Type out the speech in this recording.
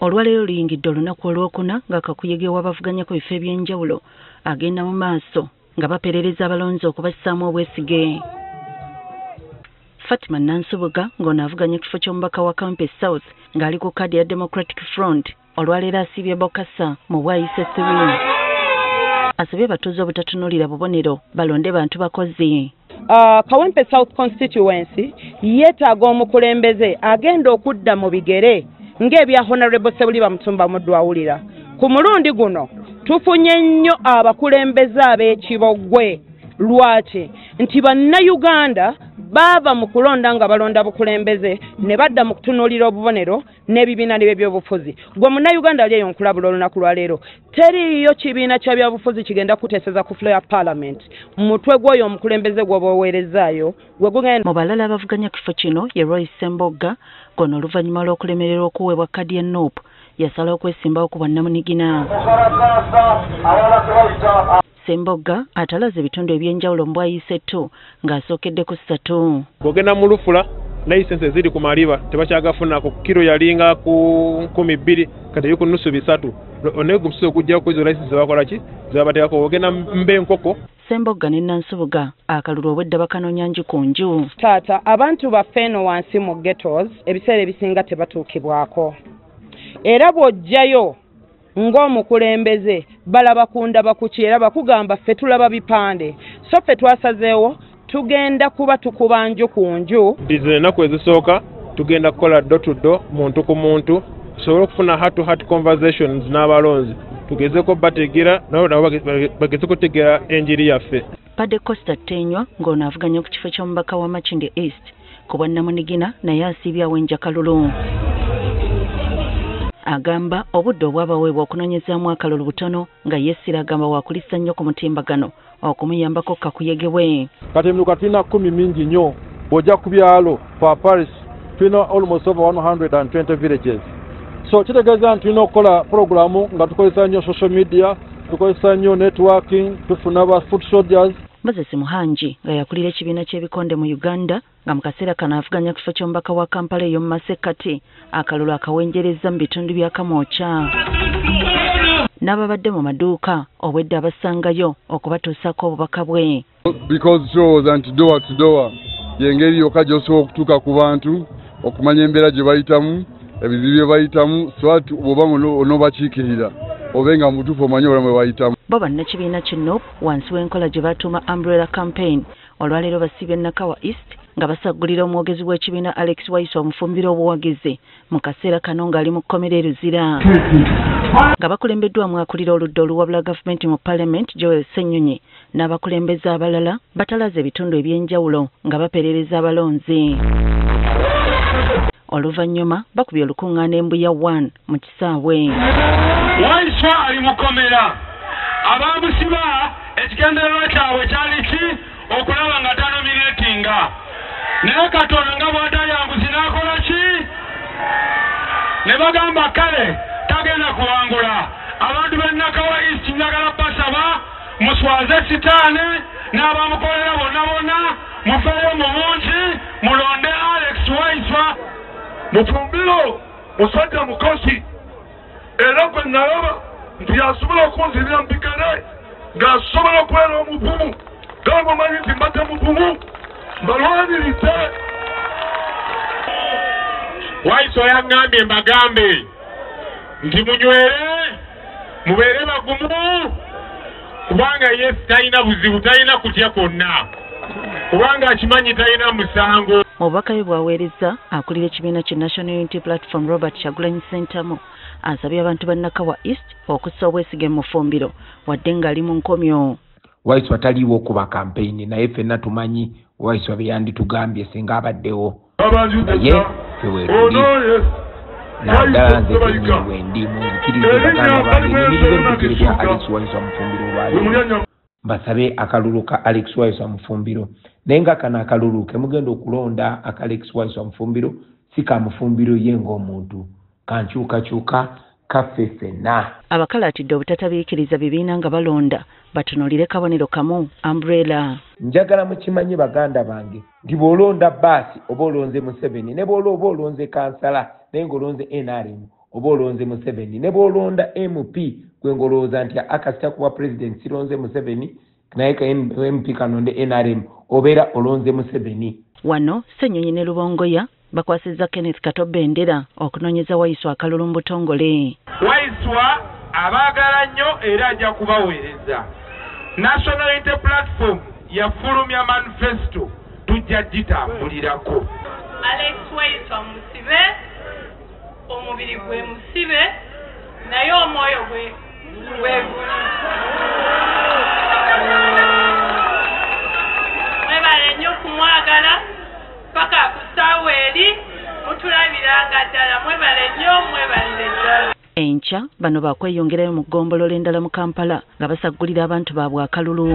Olwaleero luyingidde olunaku olwokuna nga kakuyege w'abavuganya ku bifo eby'enjawulo agenda mu maaso nga baperereza abalonzi okubassaamu obwesige. Fatima Nansubuga ng'onaavuganya ekifo ky'omubaka wa Kampe South ng'ali ku kkaadi ya Democratic Front olwaleero asiibye Bokassa mu bwayise 3. Asabye abatuuze obutatunuulira bubonero balonde bantu bakozi. Kawempe South Constituency yeetaaga omukulembeze agenda okudda mu bigere ng'ebya Honorable Sebuliba Mutumba Muddu awulira. Ku mulundi guno tufunye nnyo abakulembeze ab'ekibogwe. Lwaki? Nti bannayuganda bava mu kulonda nga balonda bukulembeze ne badda mu kutunuulira obubonero n'ebibiina by'ebyobufuzi. Gwe munnayuganda ali eyo nkulabula olunaku lwa leero teriiyo kibiina kya byabufuzi kigenda kuteeseza ku floor ya Parliament. Mutwe gw'oyo omukulembeze gw'oba oweerezaayo gwe gugenda. Mu balala abavuganya kifo kino ye Roy Sembogga gono oluvannyuma lw'okulemererwa okuweebwa kkadi ya NUP yasalawo okwesimbawo ku bwannamunigina. Sembogga atalaze ebitundu eby'enjawulo mu bwayise 2 ng'asookedde ku 3. Bw'ogenda mu Lufula layisensi ziri ku maliba tebakyagafunako kiro yalinga ku 12 kati eri ku nnusu 3. Oneegumusisa okuggyako ku izo layisensi zebakola ki zebabateekako. Ogenda Mbenkoko. Sembogga ne Nansubuga akalulu obwedda bakanoonya nju ku nju. Taata abantu baffe eno wansi mu ghettos ebiseera ebisinga tebatuukibwako. Era bw'ojjayo ng'omukulembeze balaba kundaba kuki era bakugamba ffe tulaba bipande. So ffe twasazeewo tugenda kuba tukuba nju ku nju. Izo ennaku ezisooka tugenda kukola door to door, muntu ku muntu, tusobole okufuna heart to heart conversations n'abalonzi. Tugezeko bategeera nabo bageze kutegeera enjiri yaffe. Padde Costa Tenywa ng'onaavuganya ku kifo ky'omubaka wa Makindye East ku bwannamunigina naye asiibye Awenja Kalulu. Agamba obudde obwabaweebwa okunoonyezaamu akalulu butono nga yessira agamba waakulisa nnyo ku mutimbagano okumuyambako kakuyegebwe. Kati emyuka tulina 10 mingi nnyo bw'ojja ku byalo for Paris tulina almost over 120 villages. So kitegeeza nti tulina okukola programu nga tukozesa nnyo social media, tukozesa nnyo networking, tufuna ba foot soldiers. Moses Muhanji nga yakulira ekibiina ky'ebikonde mu Uganda nga mu kaseera kano avuganya kifo ky'omubaka wa Kampala eyo mu Masekati akalulu akawenjereza mu bitundu bya Kamwokya. N'ababadde mu maduuka obwedda abasangayo okubatuusako obubaka bwe. Because shows anti door to door yengeri yokka gy'osobola okutuuka ku bantu okumanya embeera gye bayitamu ebizibu bye bayitamu swat oba onoobakiikirira obenga mutuufu omanye obulamu bwe bayitamu. Bo bannakibiina ki-NUP wansi w'enkola gye batuuma Umbrella Campaign olwaleero basiibye Nakawa East nga basaggulira omwogezi w'ekibiina Alex Waiswa omufumbira obuwagizi mu kaseera kano ng'ali mu kkomera eruzira. Nga bakulembeddwamu akulira oludda oluwabula gavumenti mu Parliament Joel Ssenyonyi n'abakulembeze abalala batalaze ebitundu eby'enjawulo nga baperereza abalonzi. Oluvannyuma bakubye olukuŋŋaana Embuya 1 mu kisaawe. Waiswa ali mu kkomera. Abamusiba ekigendererwa kyabwe kyali ki okulaba nga tanominatinga. Naye Katonda nga bw'atayanguzi n'akola ki? Ne bagamba kale tagenda kuwangula. Abantu b'e Nakawa East njagala basaba muswaze sitaane n'abamukolera bonna mufeeyo mu bungi mulonde Alex Waiswa. Mufumbiro musajja mukozi era gwe nalaba nti asobola okunzirira mpikane ng'asobola okubeera omuvumu nga mumanyi nti mbadde muvumu mbalwaniridde. Waiswa yaŋŋambye mbagambe nti munywere mubeere bagumu kubanga Yesu talina buzibu talina kutya kwonna kubanga akimanyi talina musango. Obubaka bwe bwaweereza akulira ekibiina ki National Unity Platform Robert Kyagulanyi Ssentamu asabye abantu ba Nakawa East okussa obwesige mu ffumbiro wadde ng'ali mu nkomyo. Waiswa taliiwo okuba kampeyini naye ffenna tumanyi Waiswa bye yanditugambye singa abaddewo naye feweeruli naddala nze kenyiwe ndi munzikirize baganda bange nimirire mu bigere bya Alex Waiswa mufumbiro olwaleero basabe akalulu ka Alex Waiswa mufumbiro naye nga kano akalulu ke mugenda okulonda aka Alex Waiswa mufumbiro si ka mufumbiro ye ng'omuntu kankyukakyuka kaffe ffenna. Abakalaatidde obutatabiikiriza bibiina nga balonda batunuulire kabonero kamu Umbrella. Njagala mukimanyi baganda bange nti bw'olonda baasi oba olonze Museveni ne bw'olooba olonze kansala naye ng'olonze NRM oba olonze Museveni ne bw'olonda MP gwe ngolowooza nti akasita kuba president sironze Museveni naye ka MP kanonde NRM obeera olonze Museveni. Wano Ssenyonyi ne Lubongoya bakwasizza Kenneth Kato Bendera okunoonyeza Waiswa akalulu mu butongole. Waiswa abaagala nnyo era ajja kubaweereza. National Unity Platform yafulumya manifesto tujja gitambulirako. Alex Waiswa musibe, omubiri gwe musibe, naye omwoyo gwe gweguli. Mwebale nnyo kumwagala paka kusaawa eri mutulabiranga ddala. Mwebale nnyo, mwebalire ddala. Enkya bano bakweyongerayo mu ggombolola endala mu Kampala nga basaggulira abantu baabwe akalulu.